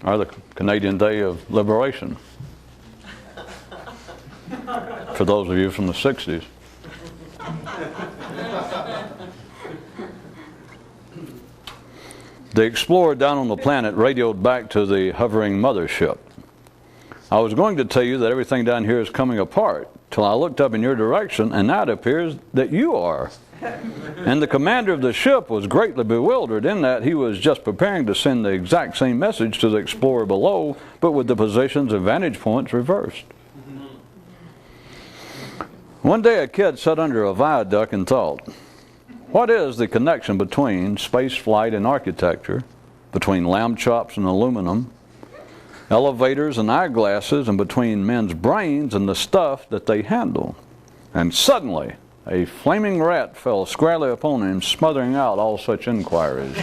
or the Canadian Day of Liberation, for those of you from the 60s. The explorer down on the planet radioed back to the hovering mothership. I was going to tell you that everything down here is coming apart, till I looked up in your direction, and now it appears that you are. And the commander of the ship was greatly bewildered in that he was just preparing to send the exact same message to the explorer below, but with the positions and vantage points reversed. One day a kid sat under a viaduct and thought, what is the connection between space flight and architecture, between lamb chops and aluminum, elevators and eyeglasses, and between men's brains and the stuff that they handle? And suddenly, a flaming rat fell squarely upon him, smothering out all such inquiries.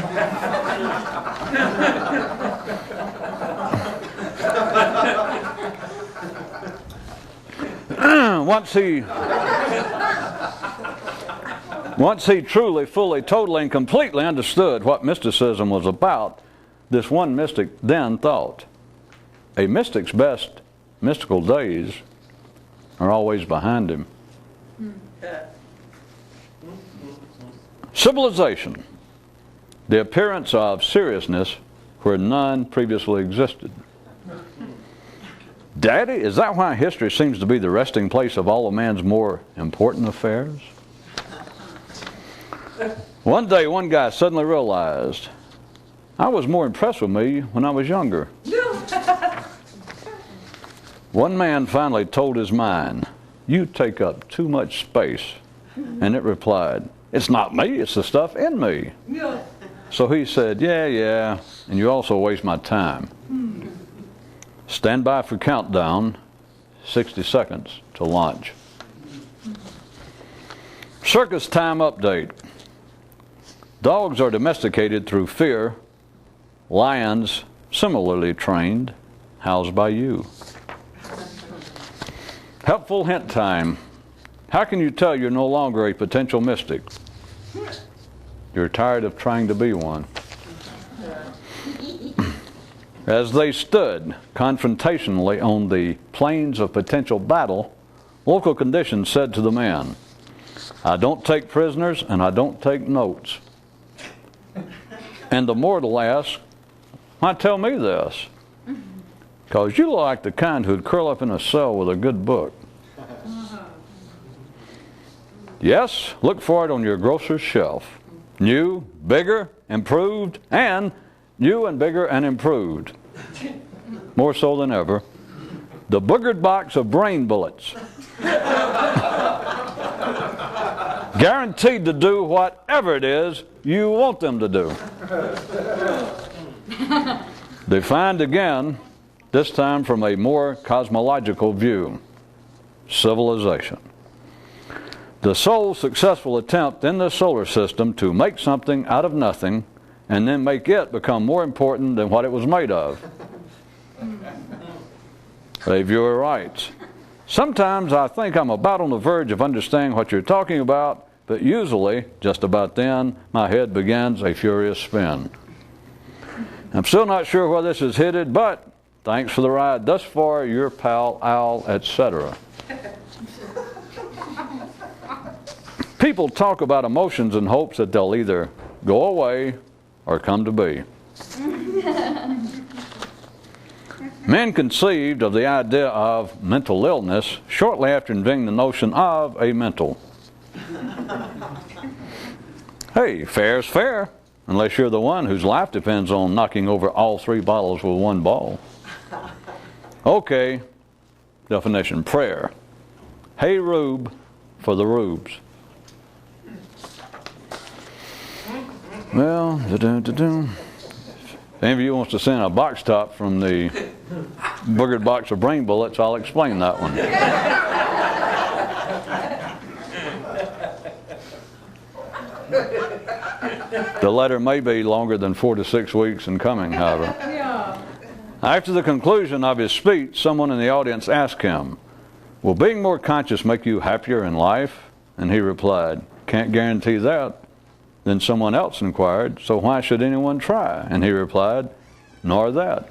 Once he truly, fully, totally, and completely understood what mysticism was about, this one mystic then thought, a mystic's best mystical days are always behind him. Civilization, the appearance of seriousness where none previously existed. Daddy, is that why history seems to be the resting place of all of man's more important affairs? One day, one guy suddenly realized, I was more impressed with me when I was younger. One man finally told his mind, you take up too much space. And it replied, it's not me, it's the stuff in me. So he said, yeah, and you also waste my time. Stand by for countdown, 60 seconds to launch. Circus time update. Dogs are domesticated through fear. Lions, similarly trained, housed by you. Helpful hint time. How can you tell you're no longer a potential mystic? You're tired of trying to be one. As they stood confrontationally on the plains of potential battle, local conditions said to the man, I don't take prisoners and I don't take notes. And the mortal asked, why tell me this? Because you look like the kind who'd curl up in a cell with a good book. Yes, look for it on your grocer's shelf. New, bigger, improved, and new and bigger and improved. More so than ever. The boogered box of brain bullets. Guaranteed to do whatever it is you want them to do. Defined again, this time from a more cosmological view. Civilization. The soul's successful attempt in the solar system to make something out of nothing and then make it become more important than what it was made of. A viewer writes, sometimes I think I'm about on the verge of understanding what you're talking about, but usually, just about then, my head begins a furious spin. I'm still not sure where this is headed, but thanks for the ride thus far, your pal, Al, etc. People talk about emotions in hopes that they'll either go away or come to be. Men conceived of the idea of mental illness shortly after inventing the notion of a mental. Hey, fair's fair, unless you're the one whose life depends on knocking over all 3 bottles with one ball. Okay, definition, prayer. Hey, Rube, for the rubes. Well, if any of you wants to send a box top from the boogered box of brain bullets, I'll explain that one. The letter may be longer than 4 to 6 weeks in coming, however. After the conclusion of his speech, someone in the audience asked him, will being more conscious make you happier in life? And he replied, can't guarantee that. Then someone else inquired, so why should anyone try? And he replied, nor that.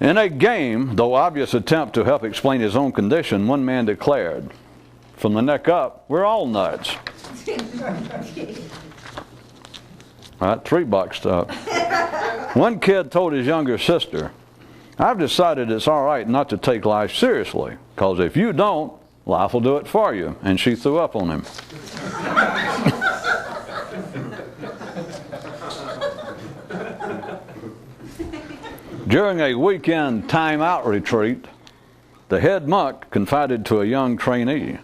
In a game, though obvious attempt to help explain his own condition, one man declared, "From the neck up, we're all nuts." All right, $3 up. One kid told his younger sister, "I've decided it's all right not to take life seriously, because if you don't, life will do it for you." And she threw up on him. During a weekend time-out retreat, the head monk confided to a young trainee,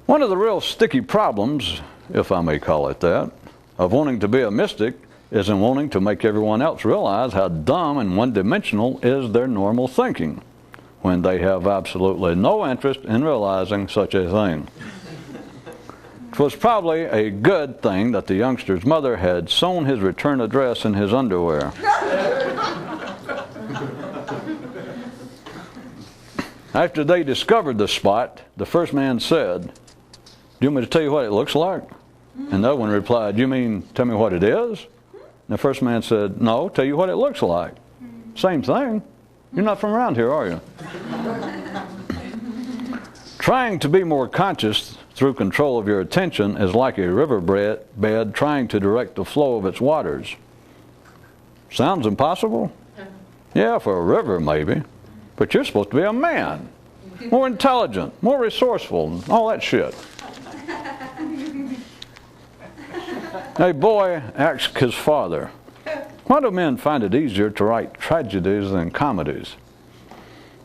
"One of the real sticky problems, if I may call it that, of wanting to be a mystic is in wanting to make everyone else realize how dumb and one-dimensional is their normal thinking, when they have absolutely no interest in realizing such a thing." It was probably a good thing that the youngster's mother had sewn his return address in his underwear. After they discovered the spot, the first man said, "Do you want me to tell you what it looks like?" And the other one replied, "You mean tell me what it is?" And the first man said, "No, tell you what it looks like." "Same thing. You're not from around here, are you?" Trying to be more conscious through control of your attention is like a riverbed trying to direct the flow of its waters. Sounds impossible? Yeah, for a river maybe. But you're supposed to be a man. More intelligent, more resourceful, and all that shit. A boy asked his father, "Why do men find it easier to write tragedies than comedies?"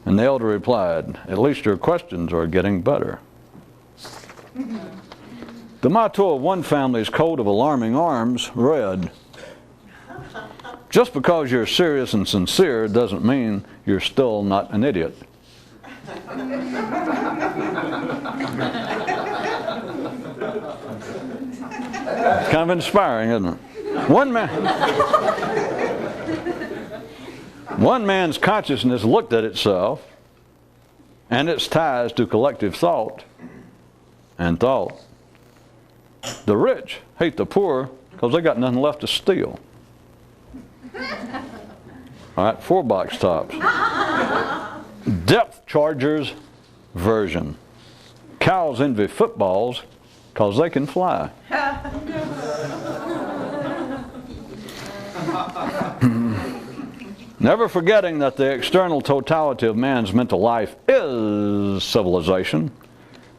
And the elder replied, "At least your questions are getting better." The motto of one family's coat of alarming arms read, "Just because you're serious and sincere doesn't mean you're still not an idiot." It's kind of inspiring, isn't it? One man's consciousness looked at itself and its ties to collective thought and thought, "The rich hate the poor because they got nothing left to steal." All right, $4 tops. Depth chargers version. Cows envy footballs because they can fly. Never forgetting that the external totality of man's mental life is civilization.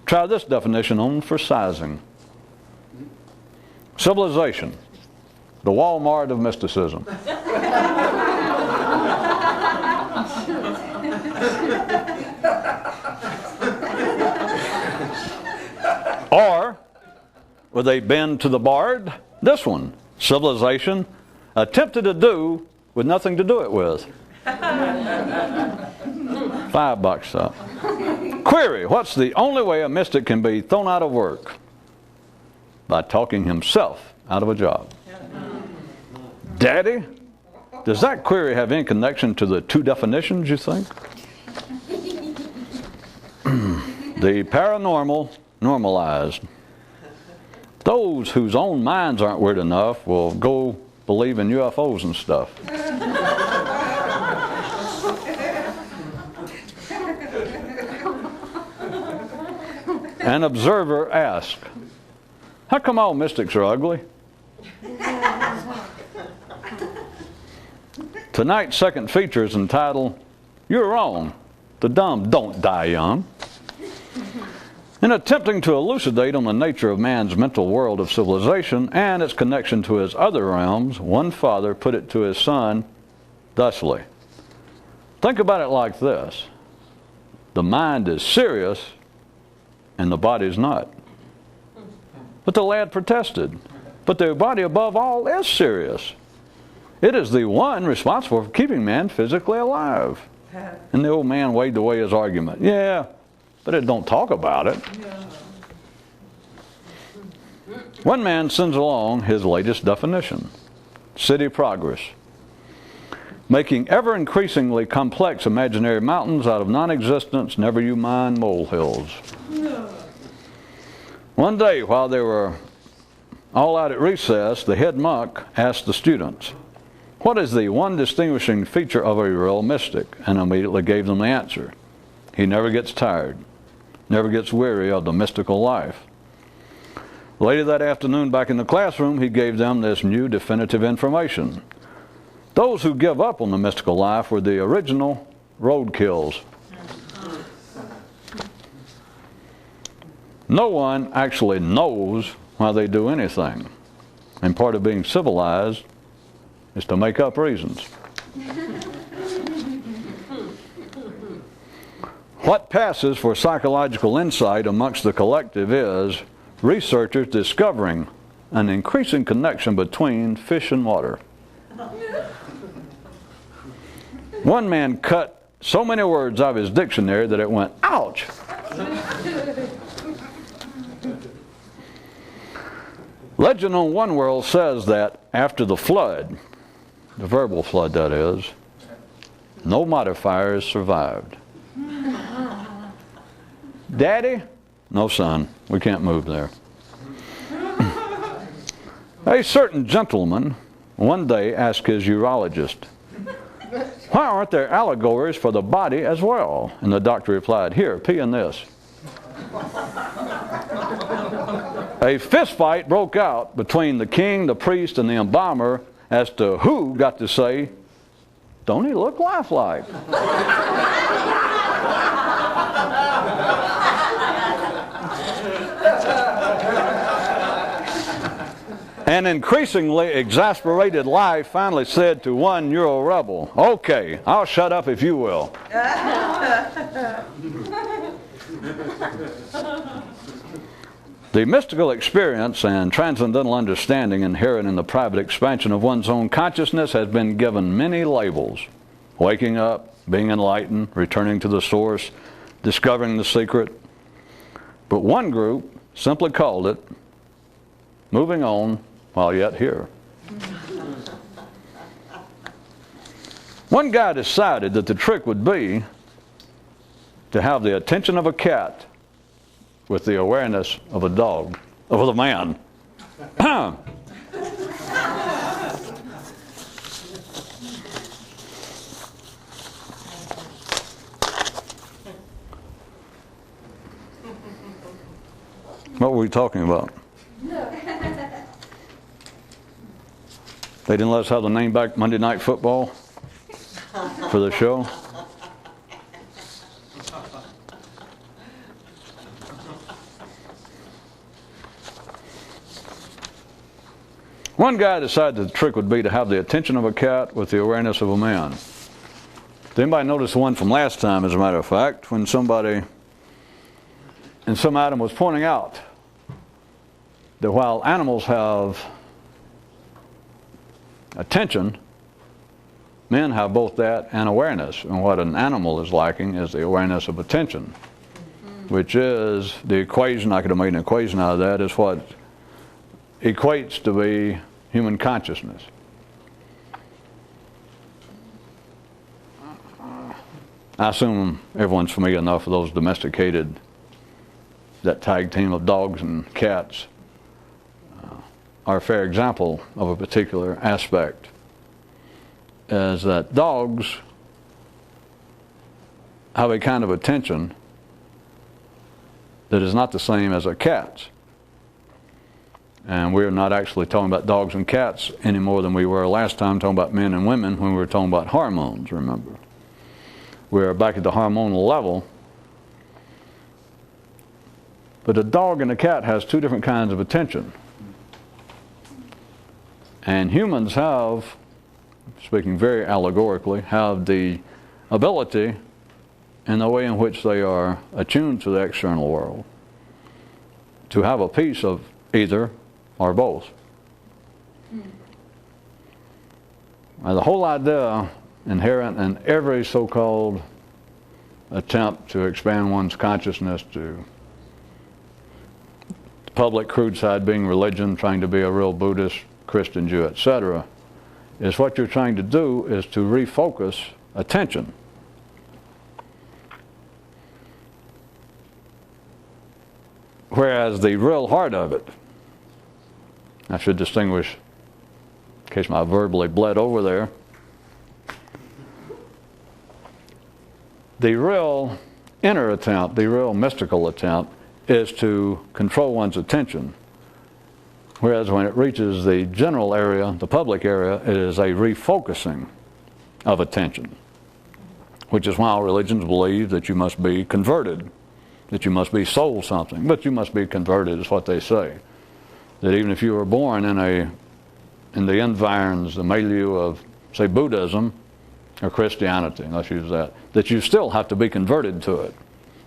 Try this definition on for sizing. Civilization, the Walmart of mysticism. Or, with a bend to the bard, this one, civilization, attempted to do with nothing to do it with. $5 up. Query, what's the only way a mystic can be thrown out of work? By talking himself out of a job. Daddy, does that query have any connection to the two definitions, you think? The paranormal normalized. Those whose own minds aren't weird enough will go believe in UFOs and stuff. An observer asked, "How come all mystics are ugly?" Tonight's second feature is entitled, "You're Wrong. The Dumb Don't Die Young." In attempting to elucidate on the nature of man's mental world of civilization and its connection to his other realms, one father put it to his son thusly. Think about it like this. The mind is serious and the body is not. But the lad protested. But the body above all is serious. It is the one responsible for keeping man physically alive. And the old man waved away his argument. Yeah, but it don't talk about it. One man sends along his latest definition. City progress. Making ever increasingly complex imaginary mountains out of non-existence, never you mind molehills. One day while they were all out at recess, the head monk asked the students, What is the one distinguishing feature of a real mystic? And immediately gave them the answer. He never gets tired, never gets weary of the mystical life. Later that afternoon, back in the classroom, he gave them this new definitive information. Those who give up on the mystical life were the original roadkills. No one actually knows why they do anything. And part of being civilized is to make up reasons. What passes for psychological insight amongst the collective is researchers discovering an increasing connection between fish and water. One man cut so many words out of his dictionary that it went, ouch! Legend on One World says that after the flood, the verbal flood that is, no modifiers survived. Daddy? No, son, we can't move there. A certain gentleman one day asked his urologist, why aren't there allegories for the body as well? And the doctor replied, here, pee in this. A fist fight broke out between the king, the priest, and the embalmer as to who got to say, don't he look lifelike? An increasingly exasperated life finally said to one Euro rebel, okay, I'll shut up if you will. The mystical experience and transcendental understanding inherent in the private expansion of one's own consciousness has been given many labels. Waking up, being enlightened, returning to the source, discovering the secret. But one group simply called it moving on while yet here. One guy decided that the trick would be to have the attention of a cat with the awareness of a dog, of a man. What were we talking about? They didn't let us have the name back Monday Night Football for the show. One guy decided the trick would be to have the attention of a cat with the awareness of a man. Did anybody notice the one from last time, as a matter of fact, when somebody in some item was pointing out that while animals have attention, men have both that and awareness. And what an animal is lacking is the awareness of attention, which is the equation. I could have made an equation out of that, is what equates to be human consciousness. I assume everyone's familiar enough with those domesticated, that tag team of dogs and cats are a fair example of a particular aspect, is that dogs have a kind of attention that is not the same as a cat's. And we're not actually talking about dogs and cats any more than we were last time talking about men and women when we were talking about hormones, remember. We're back at the hormonal level. But a dog and a cat has two different kinds of attention. And humans have, speaking very allegorically, have the ability in the way in which they are attuned to the external world to have a piece of either or both. Now, the whole idea inherent in every so-called attempt to expand one's consciousness to the public crude side being religion, trying to be a real Buddhist, Christian, Jew, etc., is what you're trying to do is to refocus attention. Whereas the real heart of it, I should distinguish in case my verbally bled over there. The real inner attempt, the real mystical attempt, is to control one's attention. Whereas when it reaches the general area, the public area, it is a refocusing of attention. Which is why all religions believe that you must be converted, that you must be sold something, but you must be converted is what they say. That even if you were born in the environs, the milieu of, say, Buddhism or Christianity, let's use that you still have to be converted to it.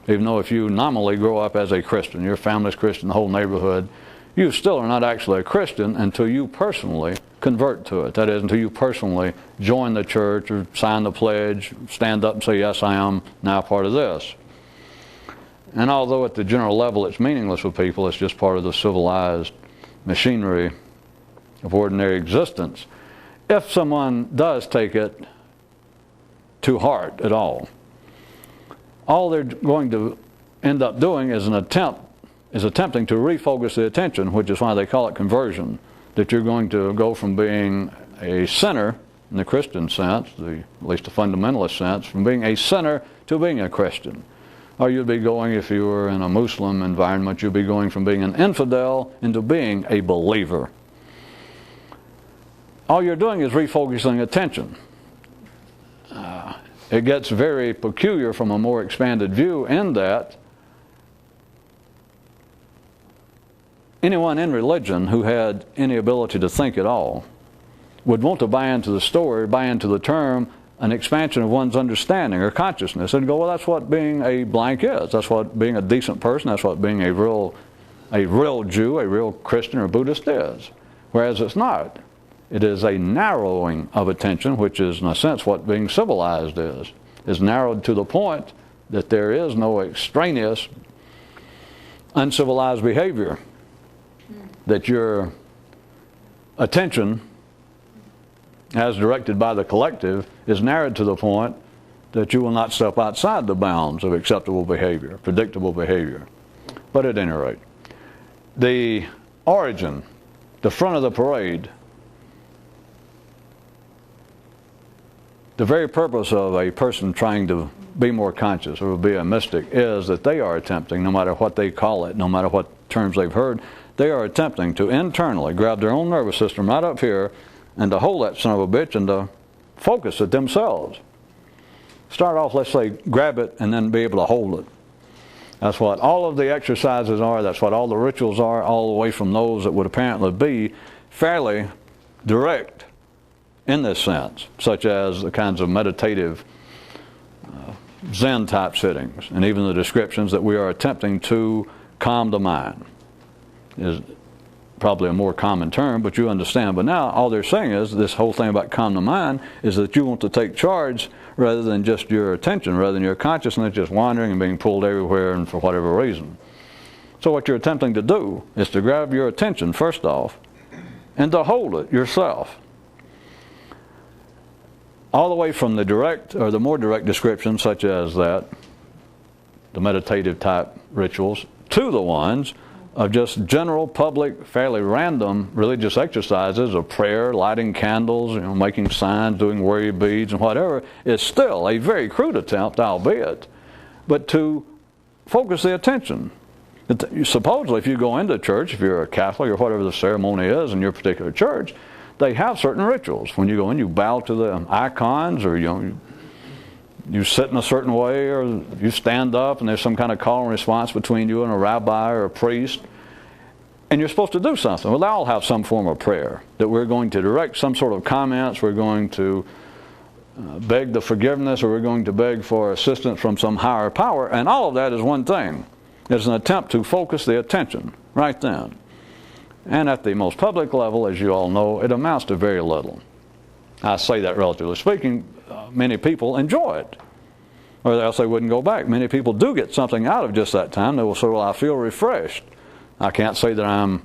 Even though if you nominally grow up as a Christian, your family's Christian, the whole neighborhood, you still are not actually a Christian until you personally convert to it. That is, until you personally join the church or sign the pledge, stand up and say, yes, I am now part of this. And although at the general level it's meaningless for people, it's just part of the civilized machinery of ordinary existence. If someone does take it to heart at all they're going to end up doing is attempting to refocus the attention, which is why they call it conversion. That you're going to go from being a sinner in the Christian sense, at least the fundamentalist sense, from being a sinner to being a Christian. Or you'd be going, if you were in a Muslim environment, you'd be going from being an infidel into being a believer. All you're doing is refocusing attention. It gets very peculiar from a more expanded view in that anyone in religion who had any ability to think at all would want to buy into the story, buy into the term, an expansion of one's understanding or consciousness, and go, well, that's what being a blank is. That's what being a decent person, that's what being a real Jew, a real Christian or Buddhist is. Whereas it's not. It is a narrowing of attention, which is, in a sense, what being civilized is narrowed to the point that there is no extraneous, uncivilized behavior. That your attention, as directed by the collective, is narrowed to the point that you will not step outside the bounds of acceptable behavior, predictable behavior. But at any rate, the origin, the front of the parade, the very purpose of a person trying to be more conscious or be a mystic is that they are attempting, no matter what they call it, no matter what terms they've heard, they are attempting to internally grab their own nervous system right up here and to hold that son of a bitch and to focus it themselves. Start off, let's say, grab it and then be able to hold it. That's what all of the exercises are. That's what all the rituals are, all the way from those that would apparently be fairly direct in this sense, such as the kinds of meditative Zen type sittings, and even the descriptions that we are attempting to calm the mind is probably a more common term, but you understand. But now all they're saying is this whole thing about calm the mind is that you want to take charge rather than just your attention, rather than your consciousness just wandering and being pulled everywhere and for whatever reason. So what you're attempting to do is to grab your attention first off and to hold it yourself. All the way from the direct or the more direct descriptions such as that, the meditative type rituals, to the ones of just general, public, fairly random religious exercises of prayer, lighting candles, making signs, doing warrior beads and whatever, is still a very crude attempt, albeit, but to focus the attention. Supposedly, if you go into church, if you're a Catholic or whatever the ceremony is in your particular church, they have certain rituals. When you go in, you bow to the icons, or you sit in a certain way, or you stand up and there's some kind of call and response between you and a rabbi or a priest, and you're supposed to do something. Well, they all have some form of prayer that we're going to direct some sort of comments, we're going to beg the forgiveness, or we're going to beg for assistance from some higher power, and all of that is one thing. It's an attempt to focus the attention right then. And at the most public level, as you all know, it amounts to very little. I say that relatively speaking, many people enjoy it, or else they wouldn't go back. Many people do get something out of just that time. They will say, well, I feel refreshed. I can't say that I'm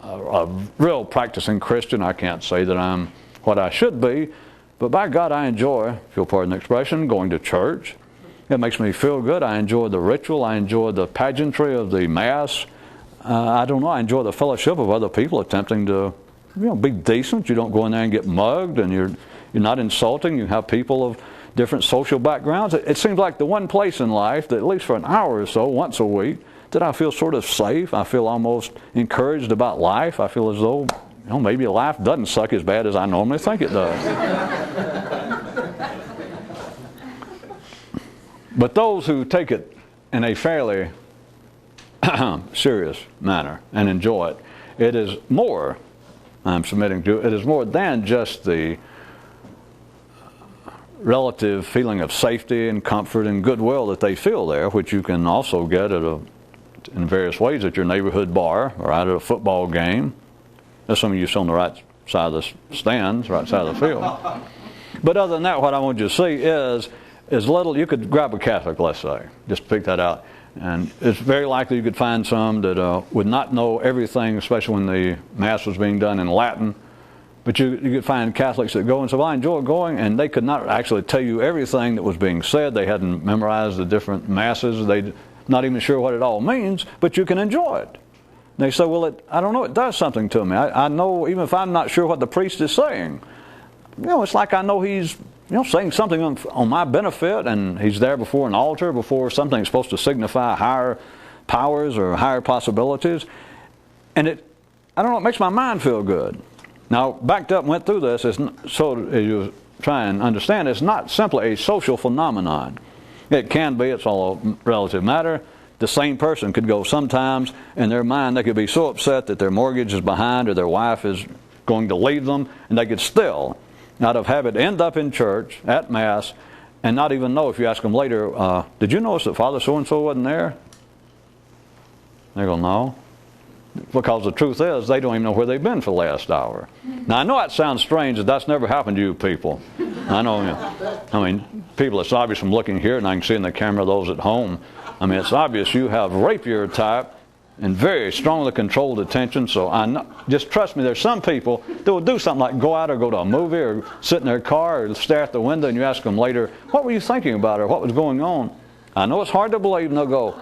a real practicing Christian. I can't say that I'm what I should be, but by God, I enjoy, if you'll pardon the expression, going to church. It makes me feel good. I enjoy the ritual. I enjoy the pageantry of the Mass. I don't know, I enjoy the fellowship of other people attempting to be decent. You don't go in there and get mugged, and you're not insulting. You have people of different social backgrounds. It seems like the one place in life that at least for an hour or so, once a week, that I feel sort of safe. I feel almost encouraged about life. I feel as though, maybe life doesn't suck as bad as I normally think it does. But those who take it in a fairly serious manner and enjoy it, it is more, I'm submitting to, it is more than just the relative feeling of safety and comfort and goodwill that they feel there, which you can also get in various ways at your neighborhood bar or out at a football game. There's some of you on the right side of the stands, right side of the field. But other than that, what I want you to see is little. You could grab a Catholic, let's say, just pick that out, and it's very likely you could find some that would not know everything, especially when the Mass was being done in Latin. But you could find Catholics that go and say, well, I enjoy going, and they could not actually tell you everything that was being said. They hadn't memorized the different Masses. They're not even sure what it all means, but you can enjoy it. And they say, well, I don't know, it does something to me. I know, even if I'm not sure what the priest is saying, it's like I know he's saying something on my benefit, and he's there before an altar, before something that's supposed to signify higher powers or higher possibilities. And it makes my mind feel good. Now, backed up and went through this, so as you try and understand, it's not simply a social phenomenon. It can be, it's all a relative matter. The same person could go sometimes, in their mind, they could be so upset that their mortgage is behind or their wife is going to leave them, and they could still, out of habit, end up in church at Mass and not even know, if you ask them later, did you notice that Father so-and-so wasn't there? They go, no. Because the truth is, they don't even know where they've been for the last hour. Now, I know that sounds strange, that that's never happened to you people. I know, people, it's obvious from looking here, and I can see in the camera those at home. It's obvious you have rapier type and very strongly controlled attention, so just trust me, there's some people that will do something like go out or go to a movie or sit in their car or stare at the window, and you ask them later, what were you thinking about or what was going on? I know it's hard to believe, and they'll go,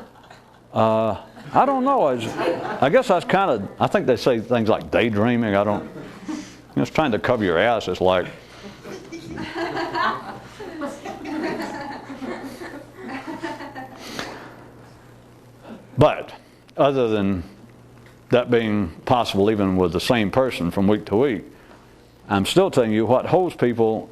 I don't know. I guess I think they say things like daydreaming. It's trying to cover your ass. It's like, but other than that being possible even with the same person from week to week, I'm still telling you what holds people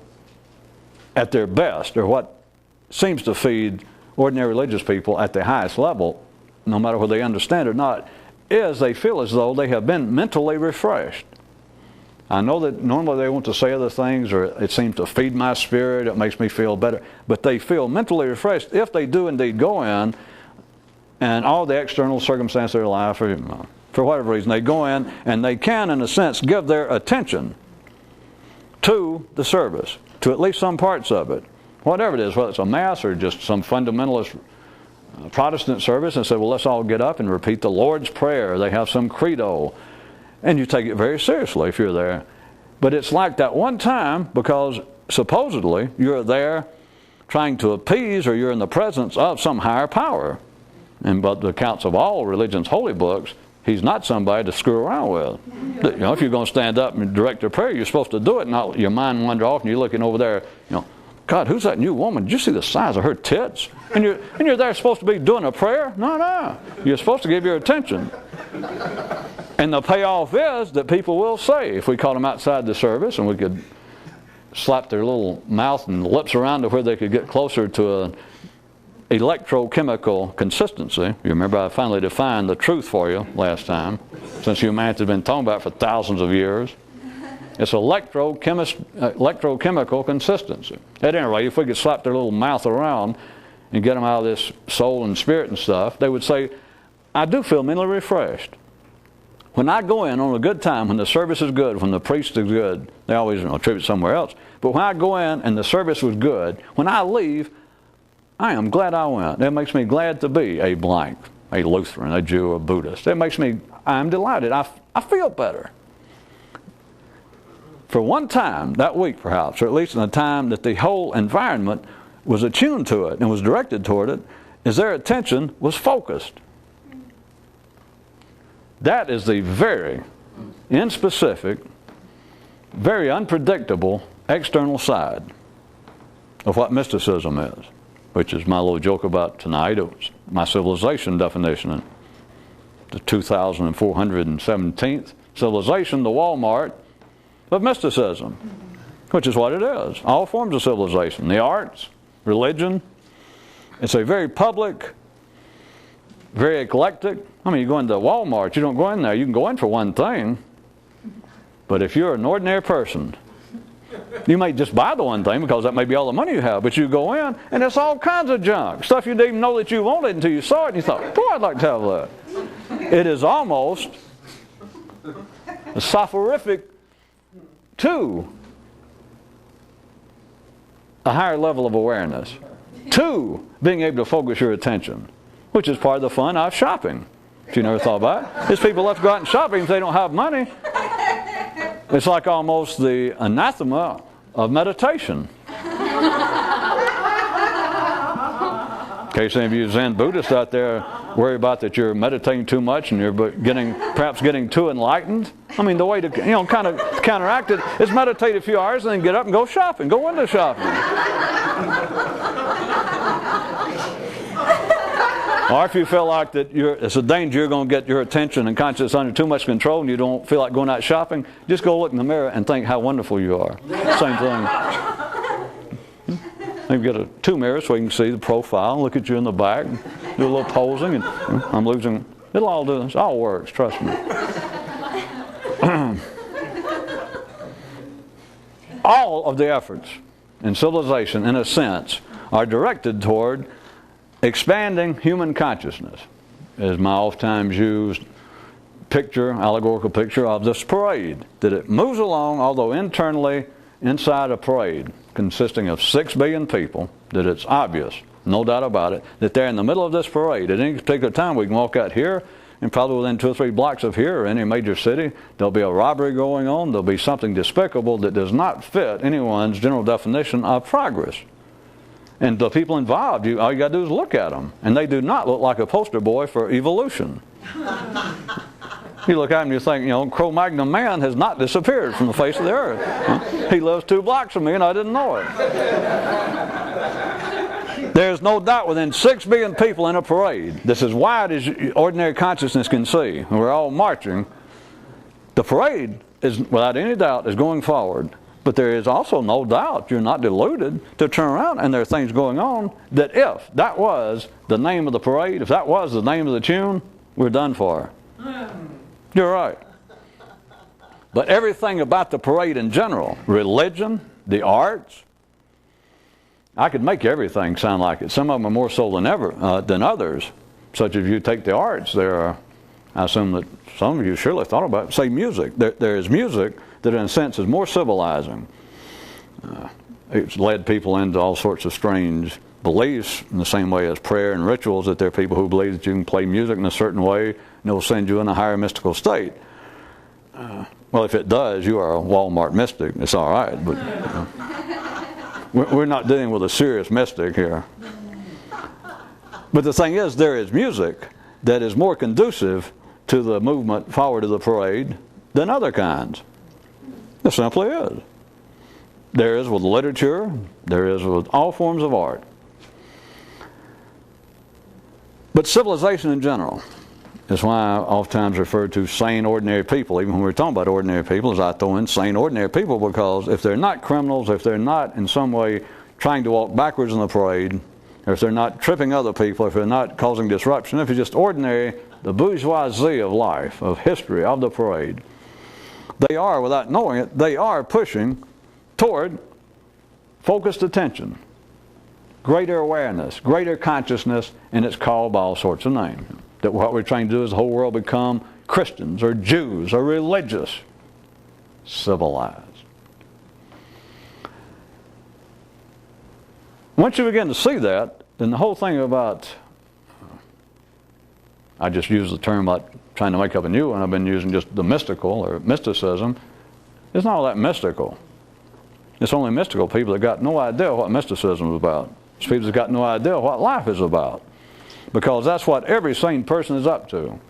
at their best, or what seems to feed ordinary religious people at the highest level, no matter whether they understand it or not, is they feel as though they have been mentally refreshed. I know that normally they want to say other things, or it seems to feed my spirit, it makes me feel better, but they feel mentally refreshed if they do indeed go in, and all the external circumstances of their life, for whatever reason, they go in and they can, in a sense, give their attention to the service, to at least some parts of it, whatever it is, whether it's a Mass or just some fundamentalist Protestant service, and say, well, let's all get up and repeat the Lord's Prayer. They have some credo, and you take it very seriously if you're there. But it's like that one time, because supposedly you're there trying to appease, or you're in the presence of some higher power. And but the accounts of all religion's holy books, he's not somebody to screw around with. If you're going to stand up and direct a prayer, you're supposed to do it, not let your mind wander off and you're looking over there, God, who's that new woman? Did you see the size of her tits? And you're there supposed to be doing a prayer? No. You're supposed to give your attention. And the payoff is that people will say, if we caught them outside the service and we could slap their little mouth and lips around to where they could get closer to an electrochemical consistency. You remember I finally defined the truth for you last time, since humanity has been talking about it for thousands of years. It's electrochemical consistency. At any rate, if we could slap their little mouth around and get them out of this soul and spirit and stuff, they would say, I do feel mentally refreshed. When I go in on a good time, when the service is good, when the priest is good, they always attribute somewhere else, but when I go in and the service was good, when I leave, I am glad I went. That makes me glad to be a blank, a Lutheran, a Jew, a Buddhist. I'm delighted. I feel better. For one time that week perhaps, or at least in the time that the whole environment was attuned to it and was directed toward it, is their attention was focused. That is the very inspecific, very unpredictable external side of what mysticism is, which is my little joke about tonight. It was my civilization definition in the 2417th civilization, the Walmart of mysticism, which is what it is. All forms of civilization, the arts, religion. It's a very public, very eclectic. I mean, you go into Walmart, you don't go in there. You can go in for one thing, but if you're an ordinary person, you may just buy the one thing because that may be all the money you have, but you go in and it's all kinds of junk. Stuff you didn't even know that you wanted until you saw it and you thought, boy, I'd like to have that. It is almost a soporific to a higher level of awareness, to being able to focus your attention, which is part of the fun of shopping. If you never thought about it, there's people left to go out and shopping if they don't have money. It's like almost the anathema of meditation. In case any of you Zen Buddhists out there worry about that you're meditating too much and you're perhaps getting too enlightened. I mean, the way to kind of counteract it is meditate a few hours and then get up and go shopping. Go window shopping. Or if you feel like that it's a danger you're going to get your attention and consciousness under too much control and you don't feel like going out shopping, just go look in the mirror and think how wonderful you are. Same thing. Maybe get two mirrors so you can see the profile, look at you in the back, do a little posing, and I'm losing. It'll all do this. It all works, trust me. All of the efforts in civilization, in a sense, are directed toward expanding human consciousness, is my oft-times used picture, allegorical picture of this parade, that it moves along, although internally inside a parade consisting of 6 billion people, that it's obvious, no doubt about it, that they're in the middle of this parade. At any particular time, we can walk out here, and probably within 2 or 3 blocks of here, or any major city, there'll be a robbery going on, there'll be something despicable that does not fit anyone's general definition of progress. And the people involved, all you got to do is look at them. And they do not look like a poster boy for evolution. You look at them and you think, Cro-Magnon man has not disappeared from the face of the earth. He lives 2 blocks from me and I didn't know it. There's no doubt within 6 billion people in a parade, that's as wide as ordinary consciousness can see, and we're all marching. The parade is, without any doubt, is going forward. But there is also no doubt, you're not deluded, to turn around and there are things going on that if that was the name of the parade, if that was the name of the tune, we're done for. You're right. But everything about the parade in general, religion, the arts, I could make everything sound like it. Some of them are more so than others. Such as you take the arts, there are, I assume that some of you surely thought about it, say music. There is music that in a sense is more civilizing. It's led people into all sorts of strange beliefs in the same way as prayer and rituals, that there are people who believe that you can play music in a certain way and it will send you in a higher mystical state. Well, if it does, you are a Walmart mystic. It's all right, but we're not dealing with a serious mystic here. But the thing is, there is music that is more conducive to the movement forward of the parade than other kinds. It simply is. There is with literature, there is with all forms of art. But civilization in general is why I oftentimes refer to sane, ordinary people. Even when we're talking about ordinary people, as I throw in sane, ordinary people, because if they're not criminals, if they're not in some way trying to walk backwards in the parade, or if they're not tripping other people, if they're not causing disruption, if it's just ordinary, the bourgeoisie of life, of history, of the parade, they are, without knowing it, they are pushing toward focused attention, greater awareness, greater consciousness, and it's called by all sorts of names. That what we're trying to do is the whole world become Christians or Jews or religious, civilized. Once you begin to see that, then the whole thing about, I just use the term about trying to make up a new one, I've been using just the mystical or mysticism, it's not all that mystical. It's only mystical people that got no idea what mysticism is about. It's people that got no idea what life is about. Because that's what every sane person is up to.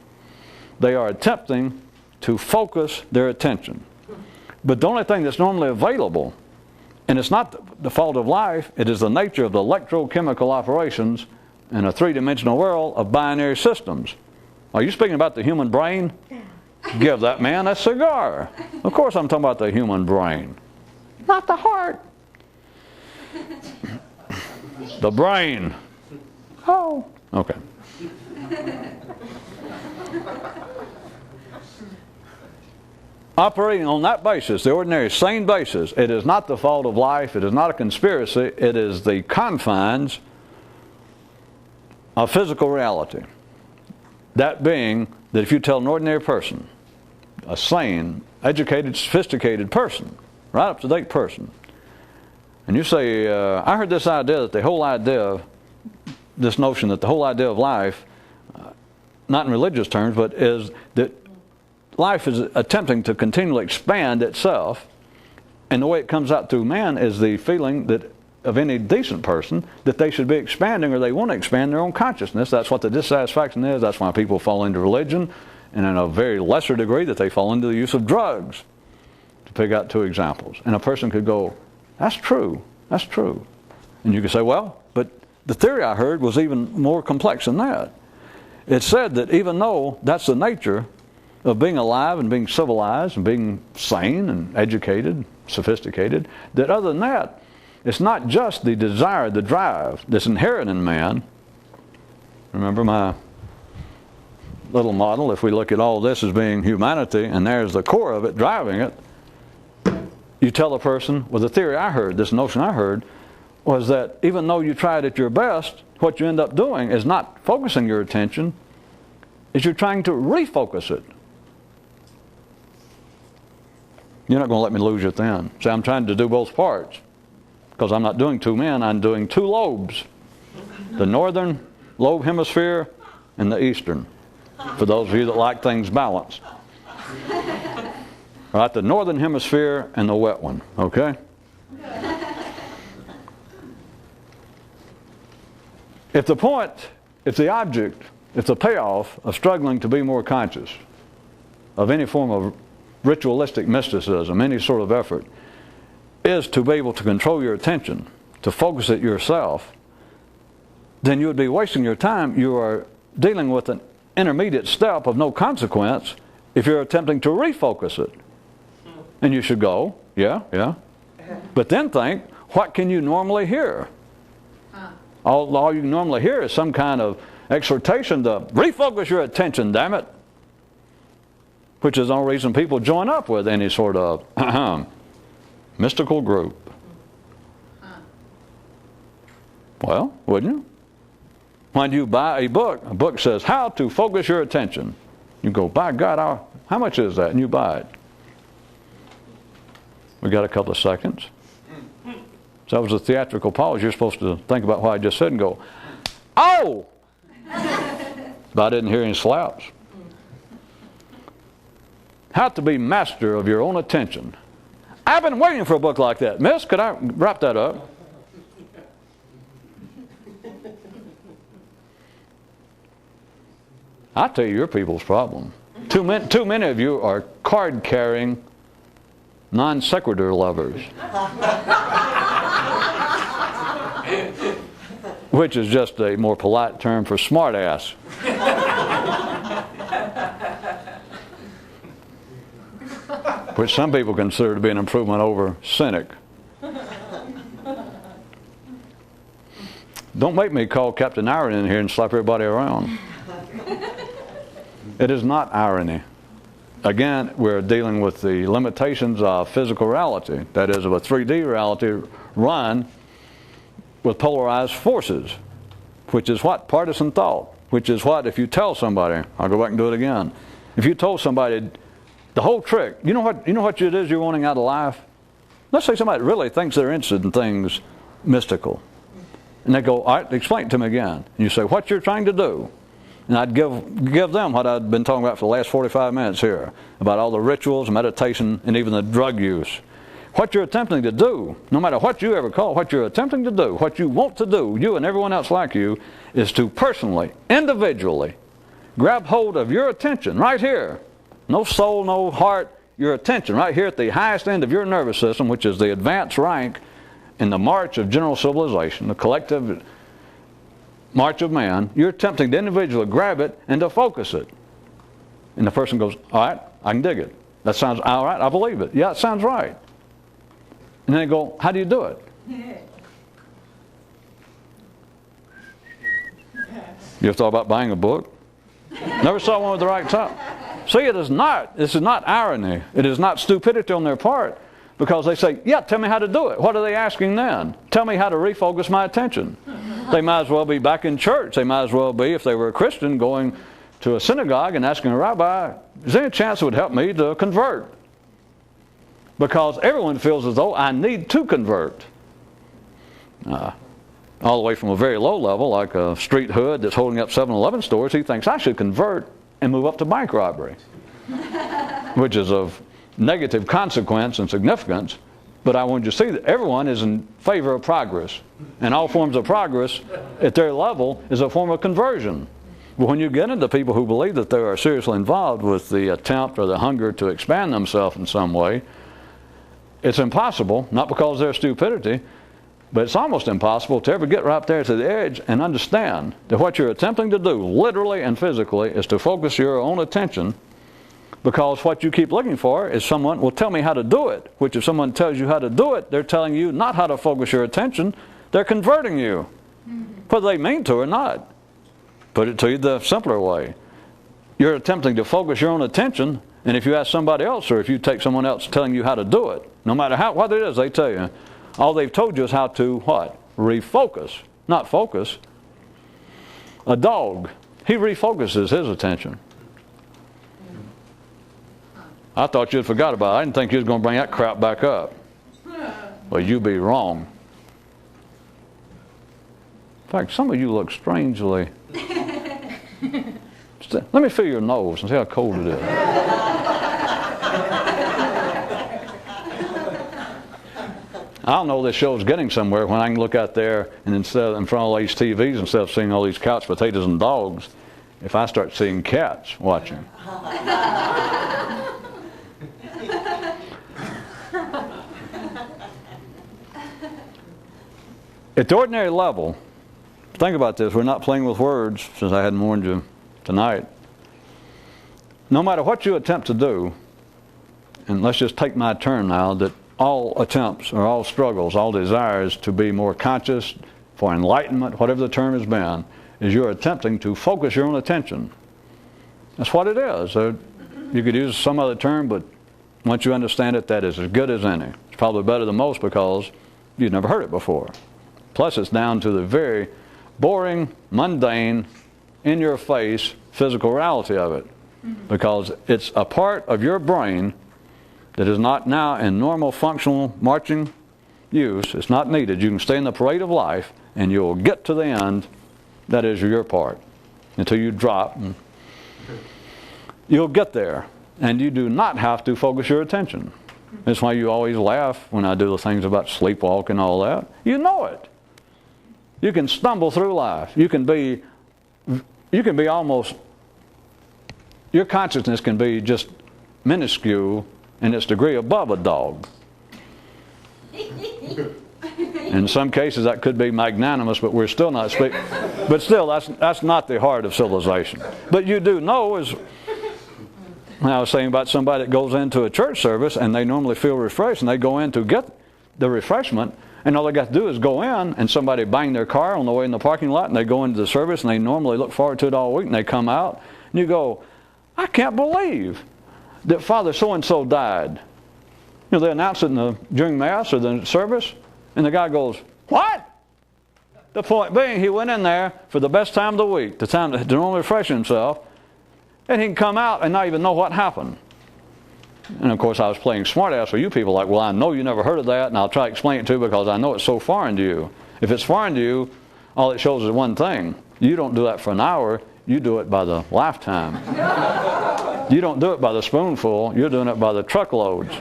They are attempting to focus their attention. But the only thing that's normally available, and it's not the fault of life, it is the nature of the electrochemical operations in a three-dimensional world of binary systems. Are you speaking about the human brain? Give that man a cigar. Of course I'm talking about the human brain, not the heart. The brain. Oh, okay. Operating on that basis, the ordinary sane basis, it is not the fault of life, it is not a conspiracy, it is the confines of physical reality. That being that if you tell an ordinary person, a sane, educated, sophisticated person, right up to date person, and you say, I heard this idea that the whole idea of this notion that the whole idea of life, not in religious terms, but is that life is attempting to continually expand itself, and the way it comes out through man is the feeling that of any decent person that they should be expanding, or they want to expand their own consciousness. That's what the dissatisfaction is. That's why people fall into religion, and in a very lesser degree that they fall into the use of drugs, to pick out two examples. And a person could go, that's true, that's true. And you could say, well, but the theory I heard was even more complex than that. It said that even though that's the nature of being alive and being civilized and being sane and educated, sophisticated, that other than that, it's not just the desire, the drive that's inherent in man. Remember my little model, if we look at all this as being humanity, and there's the core of it, driving it, you tell a person, well, the theory I heard, this notion I heard, was that even though you tried at your best, what you end up doing is not focusing your attention, is you're trying to refocus it. You're not going to let me lose it then. See, I'm trying to do both parts. Because I'm not doing two men, I'm doing two lobes. The northern lobe hemisphere and the eastern. For those of you that like things balanced. All right, the northern hemisphere and the wet one, okay? If the point, if the object, if the payoff of struggling to be more conscious of any form of ritualistic mysticism, any sort of effort, is to be able to control your attention, to focus it yourself, then you would be wasting your time. You are dealing with an intermediate step of no consequence if you're attempting to refocus it. And you should go, yeah. But then think, what can you normally hear? All you can normally hear is some kind of exhortation to refocus your attention, damn it. Which is the only reason people join up with any sort of mystical group. Well, wouldn't you? When you buy a book says how to focus your attention. You go, by God, how much is that? And you buy it. We got a couple of seconds. So that was a theatrical pause. You're supposed to think about what I just said and go, oh! But I didn't hear any slaps. How to be master of your own attention. I've been waiting for a book like that. Miss, could I wrap that up? I tell you your people's problem. Too many of you are card-carrying, non-sequitur lovers. Which is just a more polite term for smart-ass. Which some people consider to be an improvement over cynic. Don't make me call Captain Irony in here and slap everybody around. It is not irony. Again, we're dealing with the limitations of physical reality. That is, of a 3D reality run with polarized forces. Which is what? Partisan thought. Which is what? If you tell somebody, I'll go back and do it again. If you told somebody the whole trick, you know what it is you're wanting out of life? Let's say somebody really thinks they're interested in things mystical. And they go, all right, explain it to me again. And you say, what you're trying to do. And I'd give them what I'd been talking about for the last 45 minutes here, about all the rituals, meditation, and even the drug use. What you're attempting to do, no matter what you ever call it, what you're attempting to do, what you want to do, you and everyone else like you, is to personally, individually, grab hold of your attention right here. No soul, no heart, your attention right here at the highest end of your nervous system, which is the advanced rank in the march of general civilization, the collective march of man, you're attempting to individually grab it and to focus it. And the person goes, all right, I can dig it. That sounds all right, I believe it. Yeah, it sounds right. And then they go, how do you do it? You ever thought about buying a book? Never saw one with the right top. See, this is not irony. It is not stupidity on their part, because they say, yeah, tell me how to do it. What are they asking then? Tell me how to refocus my attention. They might as well be back in church. They might as well be, if they were a Christian, going to a synagogue and asking a rabbi, is there any chance it would help me to convert? Because everyone feels as though I need to convert. All the way from a very low level, like a street hood that's holding up 7-Eleven stores, he thinks I should convert and move up to bank robbery, which is of negative consequence and significance. But I want you to see that everyone is in favor of progress. And all forms of progress at their level is a form of conversion. But when you get into people who believe that they are seriously involved with the attempt or the hunger to expand themselves in some way, it's impossible, not because of their stupidity, but it's almost impossible to ever get right there to the edge and understand that what you're attempting to do, literally and physically, is to focus your own attention, because what you keep looking for is someone will tell me how to do it, which if someone tells you how to do it, they're telling you not how to focus your attention, they're converting you, whether they mean to or not. Put it to you the simpler way. You're attempting to focus your own attention, and if you ask somebody else, or if you take someone else telling you how to do it, no matter what it is they tell you, all they've told you is how to what? Refocus, not focus. A dog, he refocuses his attention. I thought you'd forgot about it. I didn't think you was going to bring that crap back up. Well, you'd be wrong. In fact, some of you look strangely. Let me feel your nose and see how cold it is. I don't know this show's getting somewhere when I can look out there and instead of in front of all these TVs, instead of seeing all these couch potatoes and dogs, if I start seeing cats watching. At the ordinary level, think about this, we're not playing with words, since I hadn't warned you tonight. No matter what you attempt to do, and let's just take my turn now, that all attempts or all struggles, all desires to be more conscious, for enlightenment, whatever the term has been, is you're attempting to focus your own attention. That's what it is. You could use some other term, but once you understand it, that is as good as any. It's probably better than most because you've never heard it before. Plus, it's down to the very boring, mundane, in-your-face physical reality of it, because it's a part of your brain that is not now in normal functional marching use. It's not needed. You can stay in the parade of life and you'll get to the end. That is your part until you drop. You'll get there, and you do not have to focus your attention. That's why you always laugh when I do the things about sleepwalk and all that. You know it. You can stumble through life. You can be almost, your consciousness can be just minuscule in its degree above a dog. In some cases that could be magnanimous, but we're still not speaking. But still, that's not the heart of civilization. But you do know, as I was saying about somebody that goes into a church service and they normally feel refreshed and they go in to get the refreshment, and all they got to do is go in and somebody bang their car on the way in the parking lot, and they go into the service and they normally look forward to it all week, and they come out and you go, I can't believe that Father so-and-so died. You know, they announce it during Mass or the service, and the guy goes, what? The point being, he went in there for the best time of the week, the time to normally refresh himself, and he can come out and not even know what happened. And of course I was playing smartass for you people, like, well, I know you never heard of that, and I'll try to explain it to you because I know it's so foreign to you. If it's foreign to you, all it shows is one thing. You don't do that for an hour, you do it by the lifetime. You don't do it by the spoonful, you're doing it by the truckloads.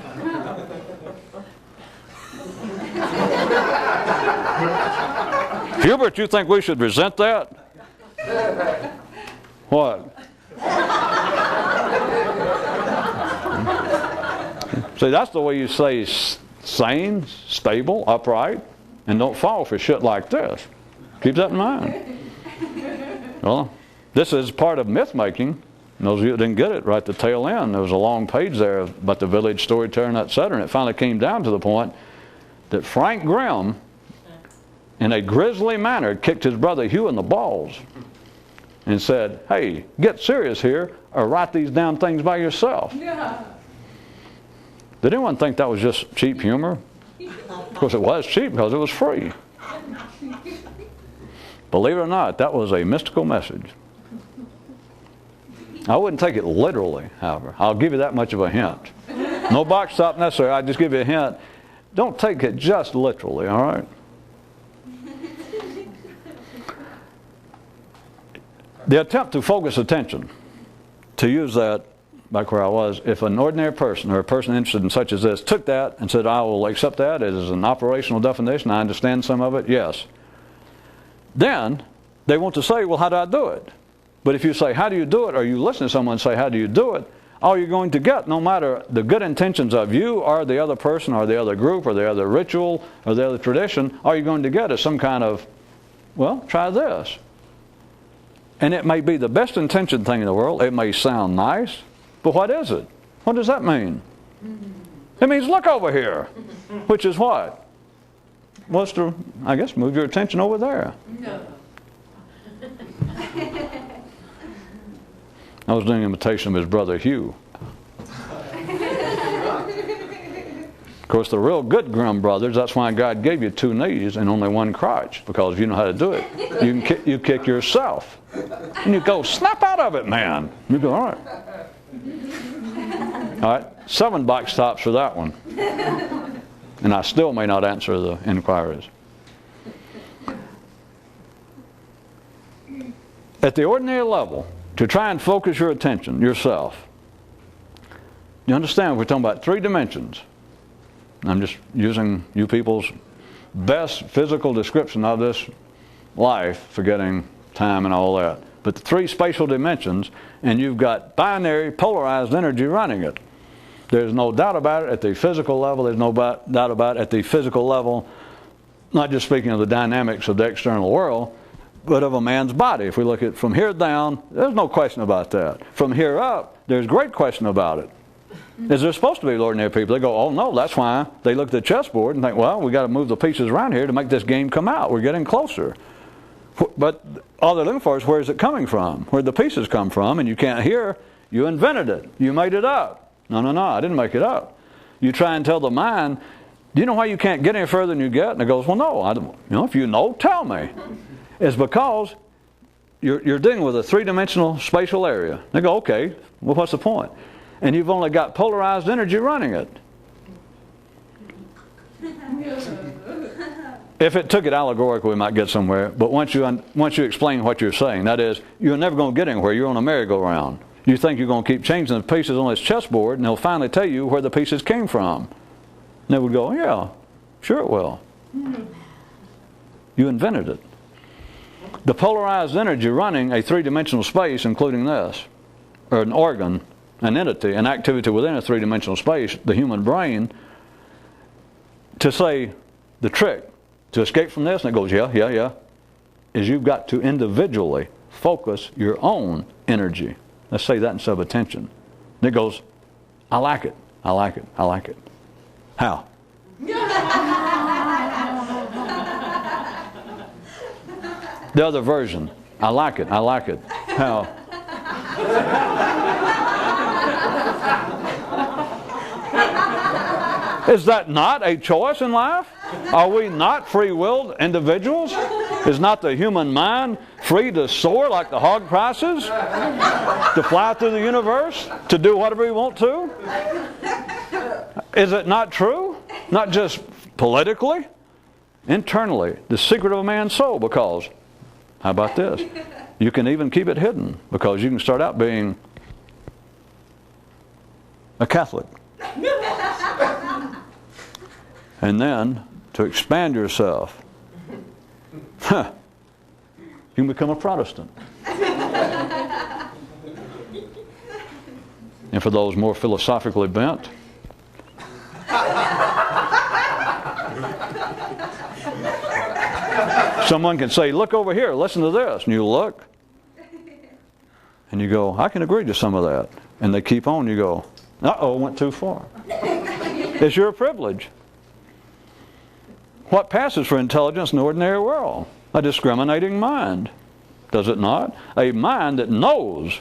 Hubert, you think we should resent that? What? See, that's the way you stay sane, stable, upright, and don't fall for shit like this. Keep that in mind. Well, this is part of myth making. And those of you that didn't get it right at the tail end, there was a long page there about the village storytelling, etc. And it finally came down to the point that Frank Grimm, in a grisly manner, kicked his brother Hugh in the balls and said, hey, get serious here or write these damn things by yourself. Yeah. Did anyone think that was just cheap humor? Of course it was cheap because it was free. Believe it or not, that was a mystical message. I wouldn't take it literally, however. I'll give you that much of a hint. No box stop necessary. I'll just give you a hint. Don't take it just literally, all right? The attempt to focus attention, to use that back where I was, if an ordinary person or a person interested in such as this took that and said, I will accept that as an operational definition, I understand some of it, yes. Then they want to say, well, how do I do it? But if you say, how do you do it, or you listen to someone say, how do you do it, all you're going to get, no matter the good intentions of you or the other person or the other group or the other ritual or the other tradition, all you're going to get is some kind of, well, try this. And it may be the best intentioned thing in the world. It may sound nice, but what is it? What does that mean? It means look over here, which is what? Was to, I guess, move your attention over there. No. I was doing an imitation of his brother Hugh. Of course, the real good Grimm brothers, that's why God gave you 2 knees and only 1 crotch, because you know how to do it. You kick yourself. And you go, snap out of it, man. You go, all right. All right, 7 box tops for that one. And I still may not answer the inquiries. At the ordinary level, to try and focus your attention, yourself, you understand we're talking about 3 dimensions. I'm just using you people's best physical description of this life, forgetting time and all that. But the 3 spatial dimensions, and you've got binary polarized energy running it. There's no doubt about it at the physical level. There's no doubt about it at the physical level, not just speaking of the dynamics of the external world, but of a man's body. If we look at from here down, there's no question about that. From here up, there's great question about it. Is there supposed to be ordinary people? They go, oh no, that's why they look at the chessboard and think, well, we got to move the pieces around here to make this game come out. We're getting closer. But all they're looking for is where is it coming from? Where the pieces come from, and you can't hear, you invented it. You made it up. No, I didn't make it up. You try and tell the mind, do you know why you can't get any further than you get? And it goes, well, no. I don't, if you know, tell me. It's because you're dealing with a 3-dimensional spatial area. They go, okay, well, what's the point? And you've only got polarized energy running it. If it took it allegorically, we might get somewhere. But once you explain what you're saying, that is, you're never going to get anywhere. You're on a merry-go-round. You think you're going to keep changing the pieces on this chessboard, and they'll finally tell you where the pieces came from. And they would go, yeah, sure it will. You invented it. The polarized energy running a 3-dimensional space, including this, or an organ, an entity, an activity within a 3-dimensional space, the human brain, to say the trick, to escape from this, and it goes, yeah, is you've got to individually focus your own energy. Let's say that instead of attention. And it goes, I like it. How? The other version, I like it. How? Is that not a choice in life? Are we not free-willed individuals? Is not the human mind free to soar like the hog prices? To fly through the universe? To do whatever we want to? Is it not true? Not just politically? Internally, the secret of a man's soul, because, how about this? You can even keep it hidden, because you can start out being a Catholic. And then, to expand yourself, you can become a Protestant. And for those more philosophically bent, Someone can say, look over here, listen to this. And you look. And you go, I can agree to some of that. And they keep on. You go, uh-oh, went too far. It's your privilege. What passes for intelligence in the ordinary world? A discriminating mind. Does it not? A mind that knows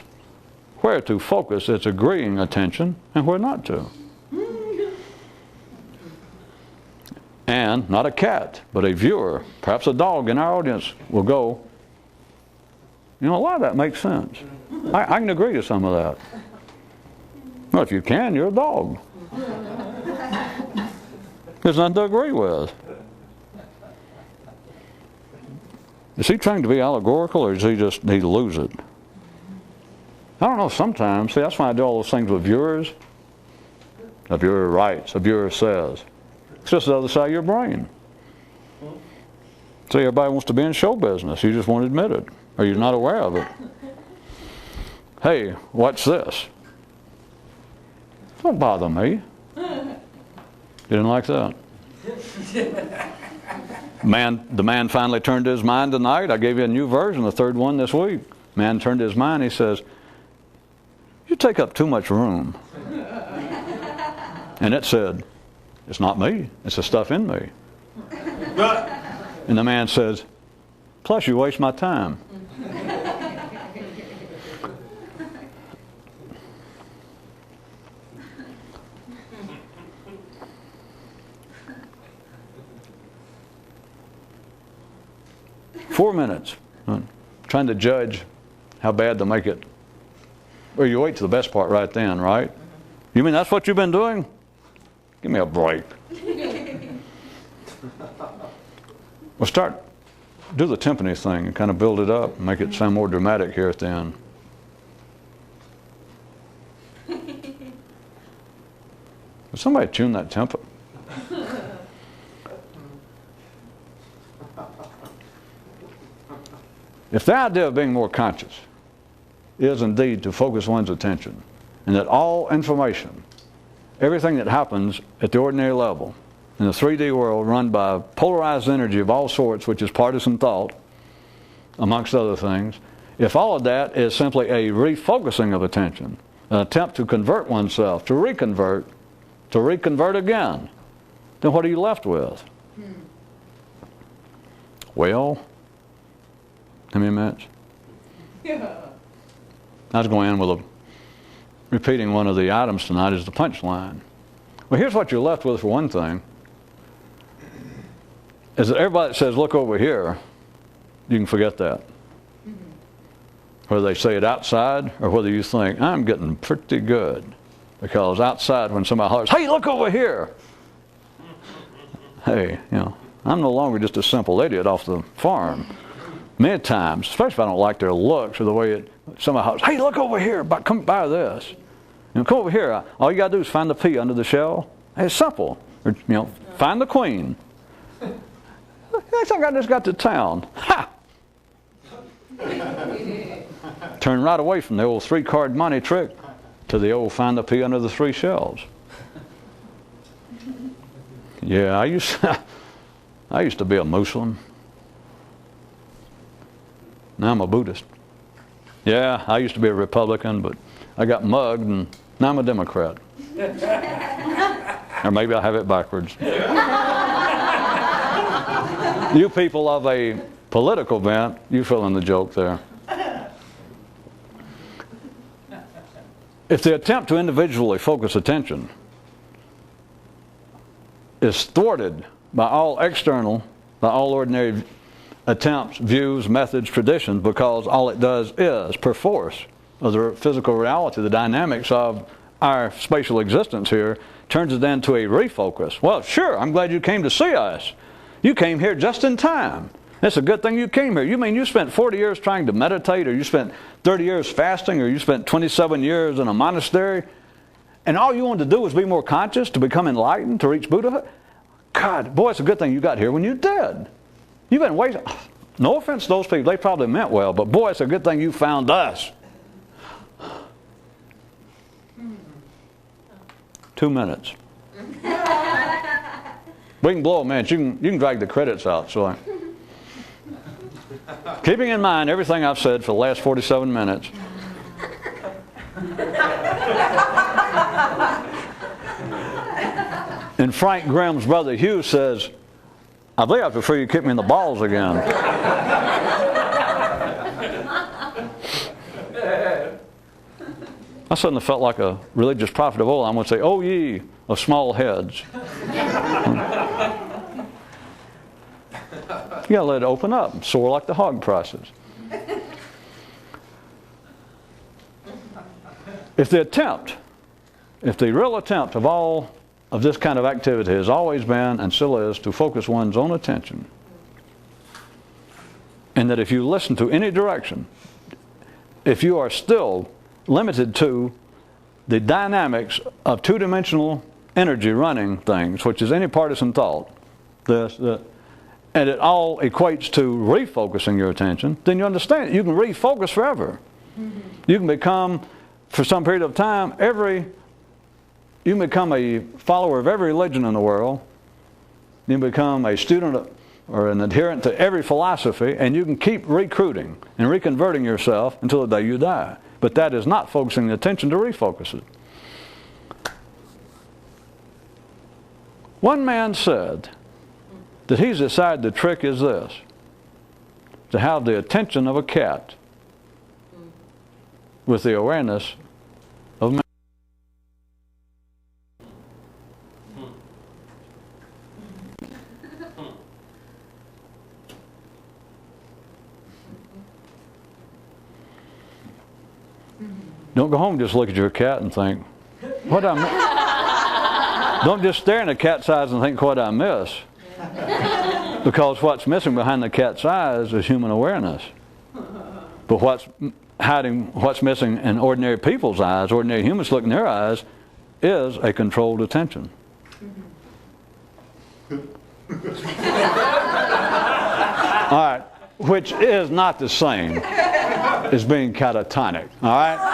where to focus its agreeing attention and where not to. And not a cat, but a viewer, perhaps a dog in our audience will go, you know, a lot of that makes sense. I can agree to some of that. Well, if you can, you're a dog. There's nothing to agree with. Is he trying to be allegorical, or does he just need to lose it? I don't know, sometimes. See, that's why I do all those things with viewers. A viewer writes, a viewer says. It's just the other side of your brain. See, everybody wants to be in show business. You just won't admit it, or you're not aware of it. Hey, what's this? Don't bother me. Didn't like that. The man finally turned his mind tonight. I gave you a new version, the third one this week. Man turned his mind. He says, you take up too much room. And it said, it's not me. It's the stuff in me. And the man says, plus you waste my time. Four minutes. Trying to judge how bad to make it. Well, you wait to the best part right then, right? You mean that's what you've been doing? Give me a break. Well, do the timpani thing and kind of build it up and make it sound more dramatic here at the end. Will somebody tune that tempo? If the idea of being more conscious is indeed to focus one's attention, and that all information, everything that happens at the ordinary level in the 3D world run by polarized energy of all sorts, which is partisan thought, amongst other things, if all of that is simply a refocusing of attention, an attempt to convert oneself, to reconvert again, then what are you left with? Well, how many minutes? I was going in with repeating one of the items tonight as the punchline. Well, here's what you're left with for one thing, is that everybody that says, look over here, you can forget that. Whether they say it outside or whether you think, I'm getting pretty good. Because outside when somebody hollers, hey, look over here. Hey, you know, I'm no longer just a simple idiot off the farm. Many times, especially if I don't like their looks or the way somebody hollers, hey, look over here, come buy this. You know, come over here. All you got to do is find the pea under the shell. Hey, it's simple. Or, you know, find the queen. I think I just got to town. Ha! Turn right away from the old 3-card money trick to the old find the pea under the 3 shells. Yeah, I used to be a Muslim. Now I'm a Buddhist. Yeah, I used to be a Republican, but I got mugged, and now I'm a Democrat. Or maybe I have it backwards. You people of a political bent, you fill in the joke there. If the attempt to individually focus attention is thwarted by all external, by all ordinary attempts, views, methods, traditions, because all it does is, perforce, of the physical reality, the dynamics of our spatial existence here, turns it into a refocus. Well, sure, I'm glad you came to see us. You came here just in time. It's a good thing you came here. You mean you spent 40 years trying to meditate, or you spent 30 years fasting, or you spent 27 years in a monastery, and all you wanted to do was be more conscious, to become enlightened, to reach Buddhahood? God, boy, it's a good thing you got here when you did. You've been waiting. No offense to those people. They probably meant well, but boy, it's a good thing you found us. 2 minutes. We can blow a minute. You can drag the credits out. So Keeping in mind everything I've said for the last 47 minutes, and Frank Grimm's brother Hugh says, I believe I prefer you kick me in the balls again. I suddenly felt like a religious prophet of old. I'm going to say, "O ye of small heads." You got to let it open up, soar like the hog prices. If the real attempt of all of this kind of activity has always been and still is to focus one's own attention, and that if you listen to any direction, if you are still limited to the dynamics of two-dimensional energy running things, which is any partisan thought, and it all equates to refocusing your attention, then you understand it. You can refocus forever. You can become, for some period of time, you can become a follower of every religion in the world. You can become a student or an adherent to every philosophy, and you can keep recruiting and reconverting yourself until the day you die. But that is not focusing the attention to refocus it. One man said that he's decided the trick is this: to have the attention of a cat with the awareness of man. Don't go home and just look at your cat and think, what I miss? Don't just stare in the cat's eyes and think, what I miss? Because what's missing behind the cat's eyes is human awareness. But what's missing in ordinary people's eyes, ordinary humans look in their eyes, is a controlled attention. All right, which is not the same as being catatonic. All right.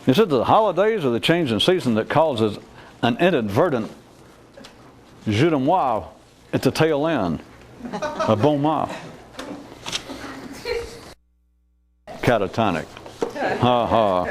Is it the holidays or the change in season that causes an inadvertent jeu de moi at the tail end? A bon mot. Catatonic. Ha ha.